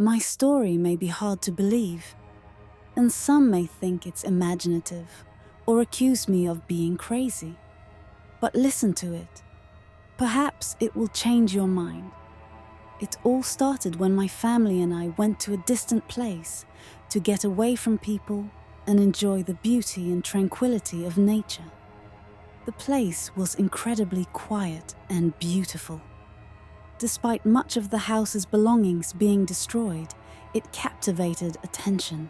My story may be hard to believe, and some may think it's imaginative or accuse me of being crazy. But listen to it. Perhaps it will change your mind. It all started when my family and I went to a distant place to get away from people and enjoy the beauty and tranquility of nature. The place was incredibly quiet and beautiful. Despite much of the house's belongings being destroyed, it captivated attention.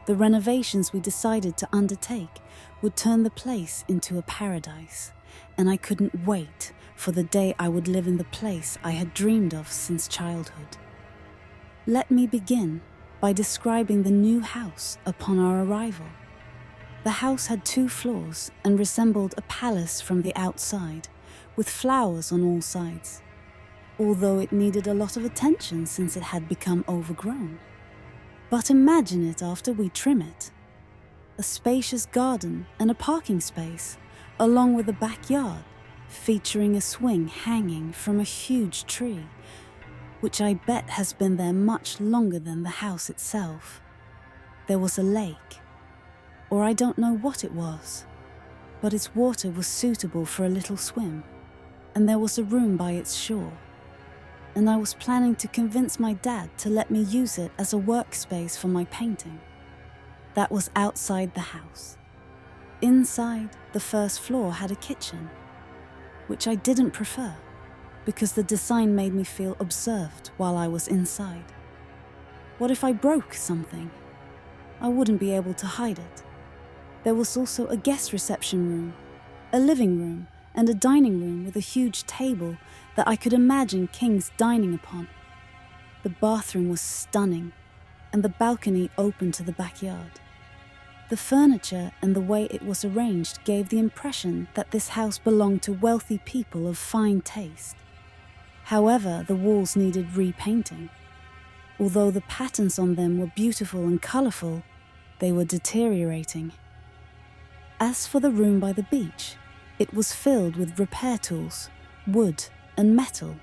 The renovations we decided to undertake would turn the place into a paradise, and I couldn't wait for the day I would live in the place I had dreamed of since childhood. Let me begin by describing the new house upon our arrival. The house had 2 floors and resembled a palace from the outside, with flowers on all sides, although it needed a lot of attention since it had become overgrown. But imagine it after we trim it. A spacious garden and a parking space, along with a backyard, featuring a swing hanging from a huge tree, which I bet has been there much longer than the house itself. There was a lake, or I don't know what it was, but its water was suitable for a little swim, and there was a room by its shore, and I was planning to convince my dad to let me use it as a workspace for my painting. That was outside the house. Inside, the first floor had a kitchen, which I didn't prefer because the design made me feel observed while I was inside. What if I broke something? I wouldn't be able to hide it. There was also a guest reception room, a living room, and a dining room with a huge table that I could imagine kings dining upon. The bathroom was stunning, and the balcony opened to the backyard. The furniture and the way it was arranged gave the impression that this house belonged to wealthy people of fine taste. However, the walls needed repainting. Although the patterns on them were beautiful and colourful, they were deteriorating. As for the room by the beach, it was filled with repair tools, wood and metal,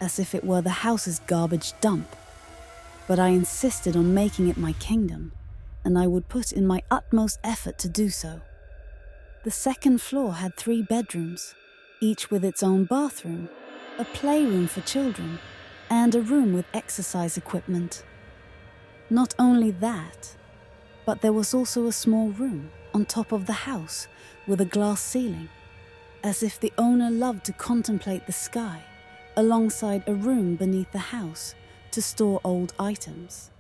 as if it were the house's garbage dump. But I insisted on making it my kingdom, and I would put in my utmost effort to do so. The second floor had 3 bedrooms, each with its own bathroom, a playroom for children, and a room with exercise equipment. Not only that, but there was also a small room on top of the house with a glass ceiling, as if the owner loved to contemplate the sky, alongside a room beneath the house to store old items.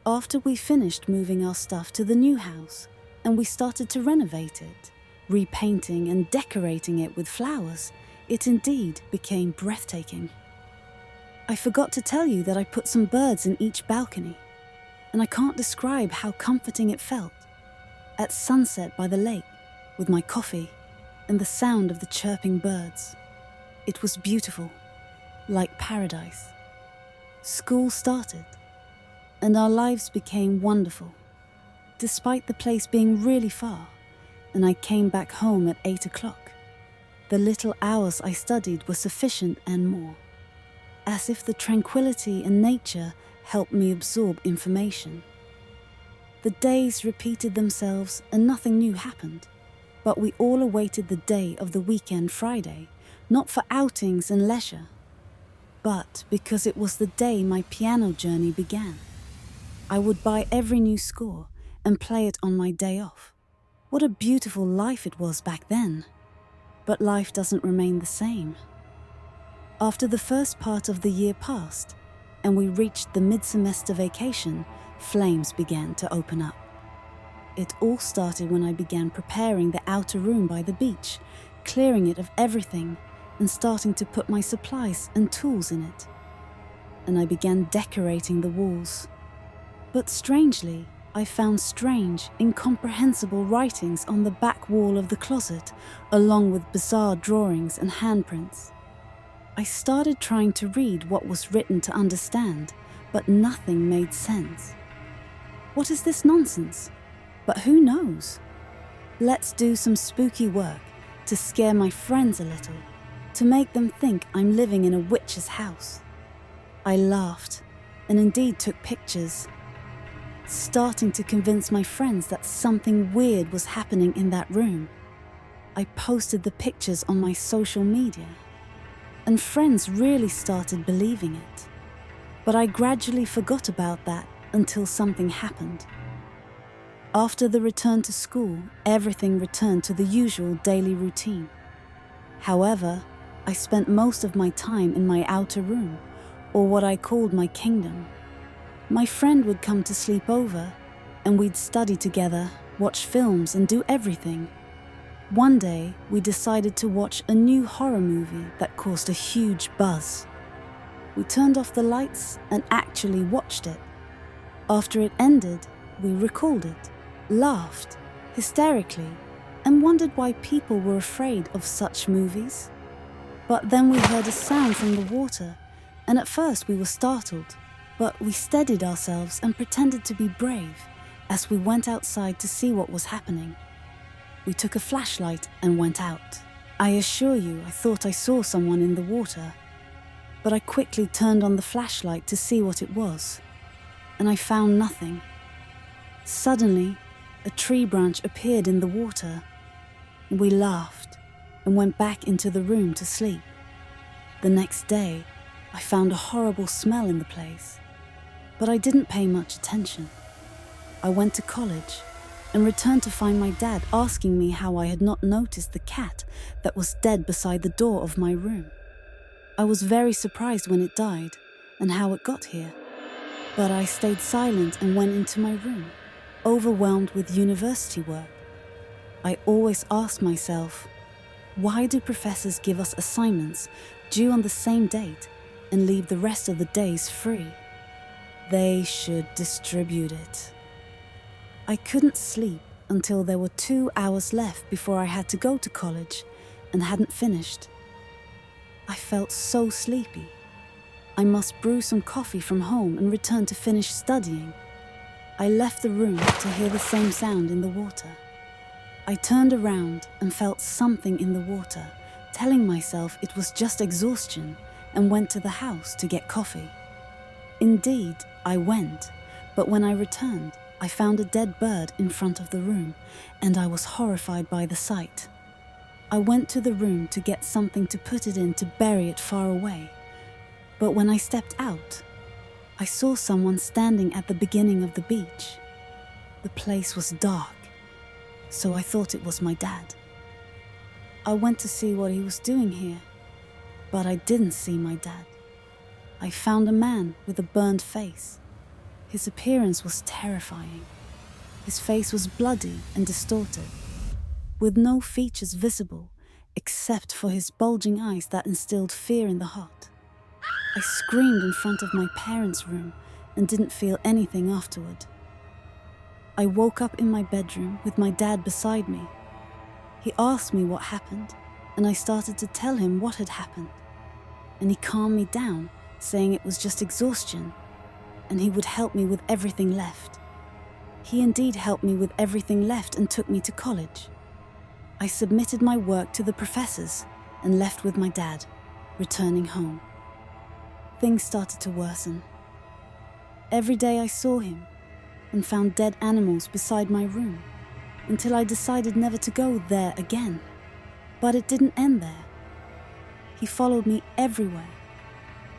After we finished moving our stuff to the new house, and we started to renovate it, repainting and decorating it with flowers, it indeed became breathtaking. I forgot to tell you that I put some birds in each balcony, and I can't describe how comforting it felt. At sunset by the lake, with my coffee, and the sound of the chirping birds. It was beautiful, like paradise. School started, and our lives became wonderful, despite the place being really far, and I came back home at 8 o'clock. The little hours I studied were sufficient and more, as if the tranquility and nature helped me absorb information. The days repeated themselves and nothing new happened, but we all awaited the day of the weekend Friday, not for outings and leisure, but because it was the day my piano journey began. I would buy every new score and play it on my day off. What a beautiful life it was back then. But life doesn't remain the same. After the first part of the year passed, and we reached the mid-semester vacation, flames began to open up. It all started when I began preparing the outer room by the beach, clearing it of everything, and starting to put my supplies and tools in it. And I began decorating the walls. But strangely, I found strange, incomprehensible writings on the back wall of the closet, along with bizarre drawings and handprints. I started trying to read what was written to understand, but nothing made sense. What is this nonsense? But who knows? Let's do some spooky work to scare my friends a little, to make them think I'm living in a witch's house. I laughed, and indeed took pictures, starting to convince my friends that something weird was happening in that room. I posted the pictures on my social media, and friends really started believing it. But I gradually forgot about that until something happened. After the return to school, everything returned to the usual daily routine. However, I spent most of my time in my outer room, or what I called my kingdom. My friend would come to sleep over, and we'd study together, watch films, and do everything. One day, we decided to watch a new horror movie that caused a huge buzz. We turned off the lights and actually watched it. After it ended, we recalled it, laughed hysterically, and wondered why people were afraid of such movies. But then we heard a sound from the water, and at first we were startled, but we steadied ourselves and pretended to be brave as we went outside to see what was happening. We took a flashlight and went out. I assure you, I thought I saw someone in the water, but I quickly turned on the flashlight to see what it was, and I found nothing. Suddenly, a tree branch appeared in the water. We laughed and went back into the room to sleep. The next day, I found a horrible smell in the place, but I didn't pay much attention. I went to college and returned to find my dad asking me how I had not noticed the cat that was dead beside the door of my room. I was very surprised when it died and how it got here, but I stayed silent and went into my room, overwhelmed with university work. I always ask myself, why do professors give us assignments due on the same date and leave the rest of the days free? They should distribute it. I couldn't sleep until there were 2 hours left before I had to go to college and hadn't finished. I felt so sleepy. I must brew some coffee from home and return to finish studying. I left the room to hear the same sound in the water. I turned around and felt something in the water, telling myself it was just exhaustion, and went to the house to get coffee. Indeed, I went, but when I returned, I found a dead bird in front of the room, and I was horrified by the sight. I went to the room to get something to put it in to bury it far away, but when I stepped out, I saw someone standing at the beginning of the beach. The place was dark, so I thought it was my dad. I went to see what he was doing here, but I didn't see my dad. I found a man with a burned face. His appearance was terrifying. His face was bloody and distorted, with no features visible except for his bulging eyes that instilled fear in the heart. I screamed in front of my parents' room and didn't feel anything afterward. I woke up in my bedroom with my dad beside me. He asked me what happened, and I started to tell him what had happened. And he calmed me down, saying it was just exhaustion, and he would help me with everything left. He indeed helped me with everything left and took me to college. I submitted my work to the professors and left with my dad, returning home. Things started to worsen. Every day I saw him and found dead animals beside my room until I decided never to go there again. But it didn't end there. He followed me everywhere,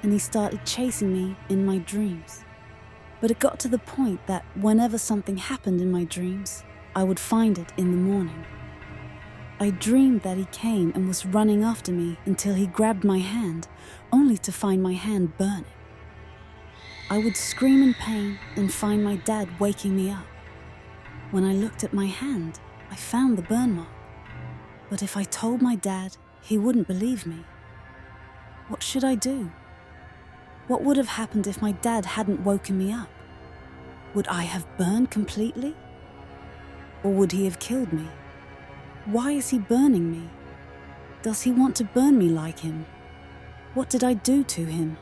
and he started chasing me in my dreams. But it got to the point that whenever something happened in my dreams, I would find it in the morning. I dreamed that he came and was running after me until he grabbed my hand, only to find my hand burning. I would scream in pain and find my dad waking me up. When I looked at my hand, I found the burn mark. But if I told my dad, he wouldn't believe me. What should I do? What would have happened if my dad hadn't woken me up? Would I have burned completely? Or would he have killed me? Why is he burning me? Does he want to burn me like him? What did I do to him?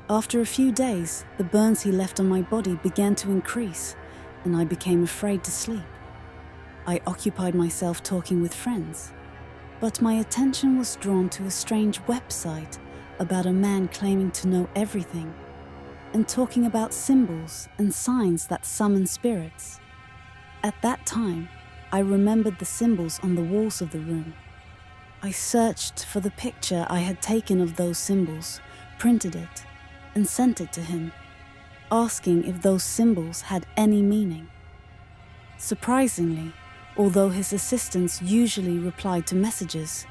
After a few days, the burns he left on my body began to increase, and I became afraid to sleep. I occupied myself talking with friends, but my attention was drawn to a strange website about a man claiming to know everything. and talking about symbols and signs that summon spirits. At that time, I remembered the symbols on the walls of the room. I searched for the picture I had taken of those symbols, printed it, and sent it to him, asking if those symbols had any meaning. Surprisingly, although his assistants usually replied to messages,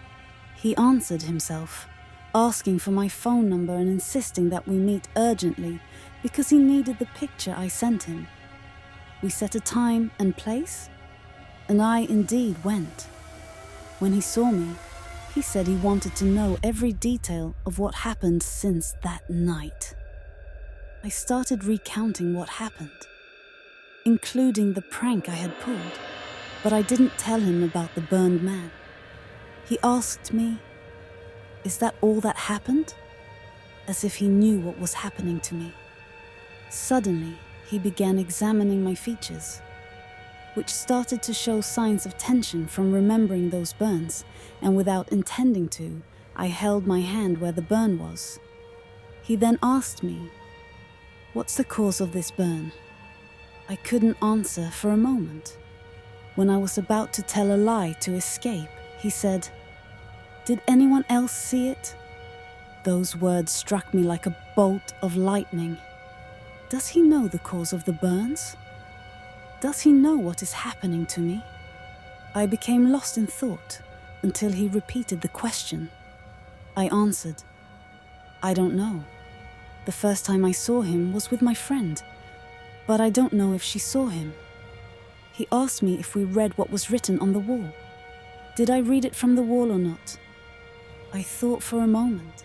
he answered himself, asking for my phone number and insisting that we meet urgently because he needed the picture I sent him. We set a time and place, and I indeed went. When he saw me, he said he wanted to know every detail of what happened since that night. I started recounting what happened, including the prank I had pulled, but I didn't tell him about the burned man. He asked me, "Is that all that happened?" As if he knew what was happening to me. Suddenly, he began examining my features, which started to show signs of tension from remembering those burns, and without intending to, I held my hand where the burn was. He then asked me, "What's the cause of this burn?" I couldn't answer for a moment. When I was about to tell a lie to escape, he said, "Did anyone else see it?" Those words struck me like a bolt of lightning. Does he know the cause of the burns? Does he know what is happening to me? I became lost in thought until he repeated the question. I answered, "I don't know. The first time I saw him was with my friend, but I don't know if she saw him." He asked me if we read what was written on the wall. Did I read it from the wall or not? I thought for a moment,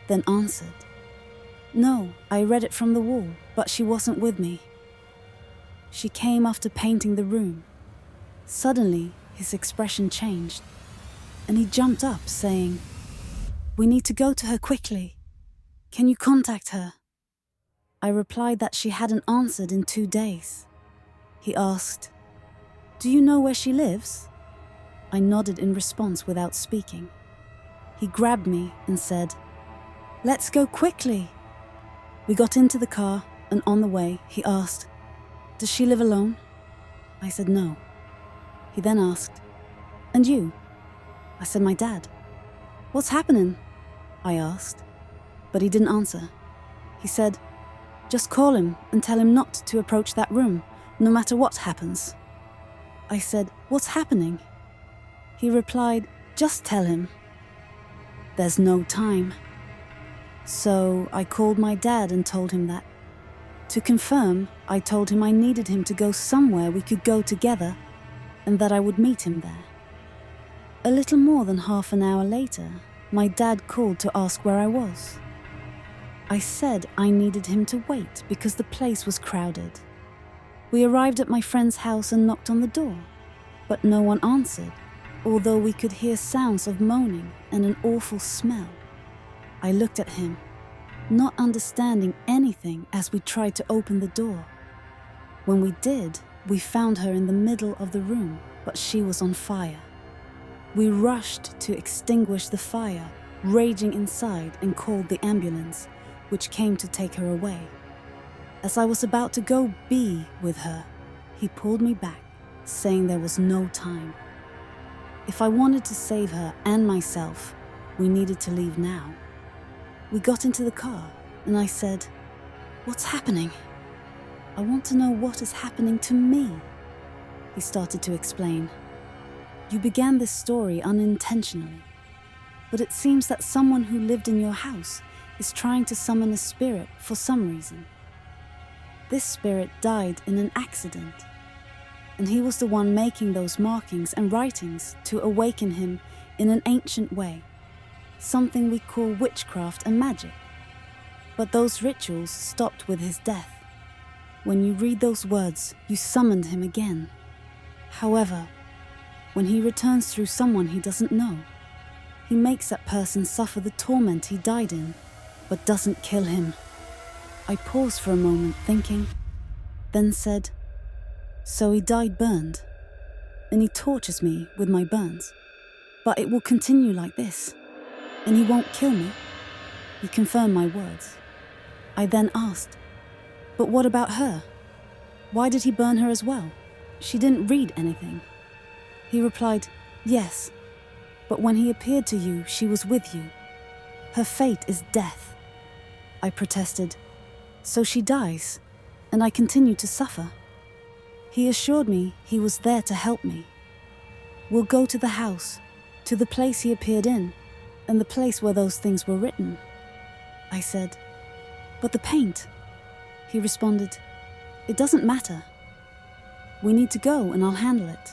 then answered, "No, I read it from the wall, but she wasn't with me." She came after painting the room. Suddenly, his expression changed, and he jumped up, saying, "We need to go to her quickly. Can you contact her?" I replied that she hadn't answered in 2 days. He asked, "Do you know where she lives?" I nodded in response without speaking. He grabbed me and said, "Let's go quickly." We got into the car, and on the way, he asked, "Does she live alone?" I said no. He then asked, "And you?" I said, "My dad." "What's happening?" I asked, but he didn't answer. He said, "Just call him and tell him not to approach that room, no matter what happens." I said, "What's happening?" He replied, "Just tell him." There's no time. So I called my dad and told him that. To confirm, I told him I needed him to go somewhere we could go together and that I would meet him there. A little more than half an hour later, my dad called to ask where I was. I said I needed him to wait because the place was crowded. We arrived at my friend's house and knocked on the door, but no one answered, although we could hear sounds of moaning and an awful smell. I looked at him, not understanding anything as we tried to open the door. When we did, we found her in the middle of the room, but she was on fire. We rushed to extinguish the fire, raging inside, and called the ambulance, which came to take her away. As I was about to go be with her, he pulled me back, saying there was no time. If I wanted to save her and myself, we needed to leave now. We got into the car, and I said, "What's happening? I want to know what is happening to me." He started to explain. "You began this story unintentionally, but it seems that someone who lived in your house is trying to summon a spirit for some reason. This spirit died in an accident, and he was the one making those markings and writings to awaken him in an ancient way, something we call witchcraft and magic. But those rituals stopped with his death. When you read those words, you summoned him again. However, when he returns through someone he doesn't know, he makes that person suffer the torment he died in, but doesn't kill him." I paused for a moment thinking, then said, "So he died burned, and he tortures me with my burns, but it will continue like this, and he won't kill me?" He confirmed my words. I then asked, "But what about her? Why did he burn her as well? She didn't read anything." He replied, "Yes, but when he appeared to you, she was with you. Her fate is death." I protested, "So she dies, and I continue to suffer?" He assured me he was there to help me. "We'll go to the house, to the place he appeared in, and the place where those things were written." I said, "But the paint?" He responded, "It doesn't matter. We need to go and I'll handle it."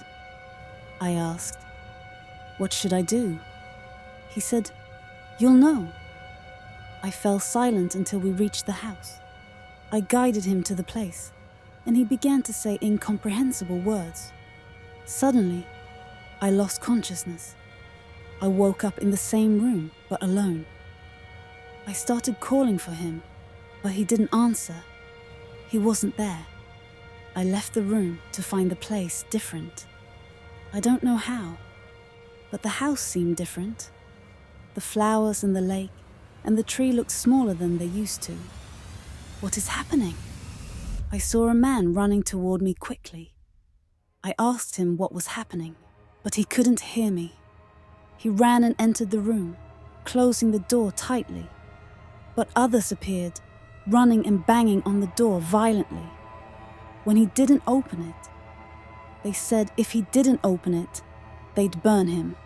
I asked, "What should I do?" He said, "You'll know." I fell silent until we reached the house. I guided him to the place, and he began to say incomprehensible words. Suddenly, I lost consciousness. I woke up in the same room, but alone. I started calling for him, but he didn't answer. He wasn't there. I left the room to find the place different. I don't know how, but the house seemed different. The flowers and the lake and the tree looked smaller than they used to. What is happening? I saw a man running toward me quickly. I asked him what was happening, but he couldn't hear me. He ran and entered the room, closing the door tightly. But others appeared, running and banging on the door violently. When he didn't open it, they said if he didn't open it, they'd burn him.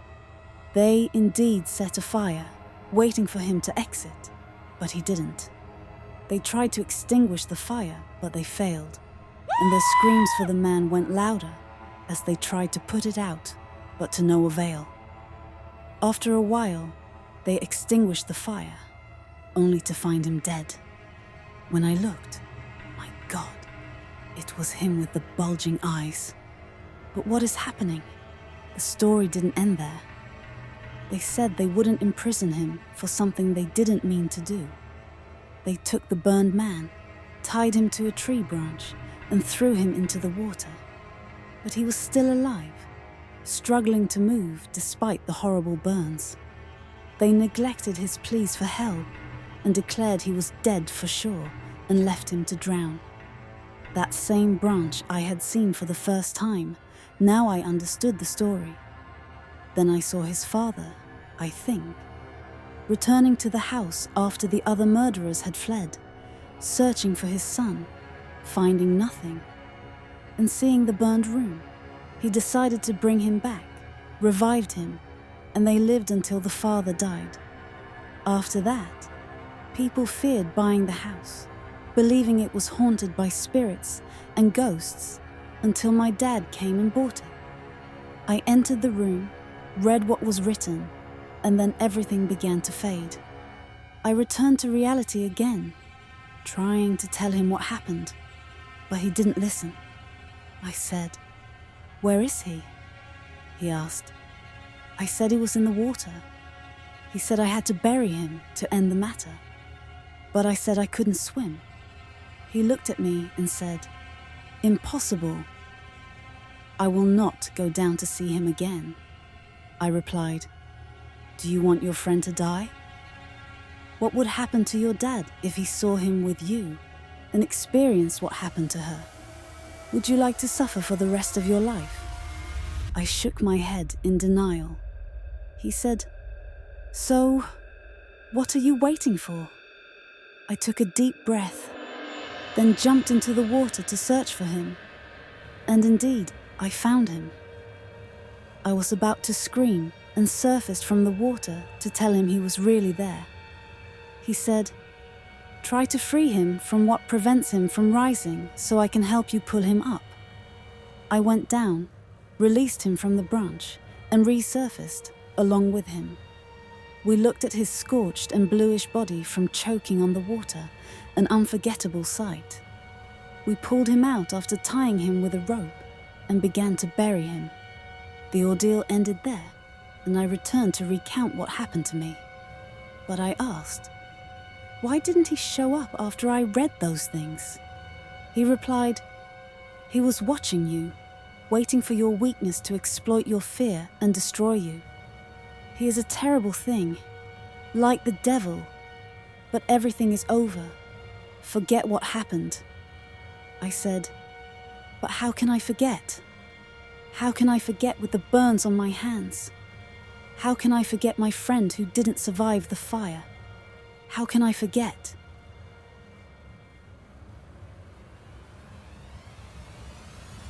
They indeed set a fire, waiting for him to exit, but he didn't. They tried to extinguish the fire, but they failed, and their screams for the man went louder as they tried to put it out, but to no avail. After a while, they extinguished the fire, only to find him dead. When I looked, my God, it was him with the bulging eyes. But what is happening? The story didn't end there. They said they wouldn't imprison him for something they didn't mean to do. They took the burned man, tied him to a tree branch, and threw him into the water. But he was still alive, struggling to move despite the horrible burns. They neglected his pleas for help and declared he was dead for sure and left him to drown. That same branch I had seen for the first time, now I understood the story. Then I saw his father, I think, returning to the house after the other murderers had fled, searching for his son, finding nothing, and seeing the burned room. He decided to bring him back, revived him, and they lived until the father died. After that, people feared buying the house, believing it was haunted by spirits and ghosts, until my dad came and bought it. I entered the room, read what was written, and then everything began to fade. I returned to reality again, trying to tell him what happened, but he didn't listen. I said, "Where is he?" He asked. I said he was in the water. He said I had to bury him to end the matter, but I said I couldn't swim. He looked at me and said, "Impossible. I will not go down to see him again." I replied, "Do you want your friend to die? What would happen to your dad if he saw him with you and experienced what happened to her? Would you like to suffer for the rest of your life?" I shook my head in denial. He said, "So, what are you waiting for?" I took a deep breath, then jumped into the water to search for him. And indeed, I found him. I was about to scream and surfaced from the water to tell him he was really there. He said, "Try to free him from what prevents him from rising so I can help you pull him up." I went down, released him from the branch, and resurfaced along with him. We looked at his scorched and bluish body from choking on the water, an unforgettable sight. We pulled him out after tying him with a rope and began to bury him. The ordeal ended there, and I returned to recount what happened to me. But I asked, why didn't he show up after I read those things? He replied, "He was watching you, waiting for your weakness to exploit your fear and destroy you. He is a terrible thing, like the devil, but everything is over. Forget what happened. I said, but how can I forget? How can I forget with the burns on my hands? How can I forget my friend who didn't survive the fire? How can I forget?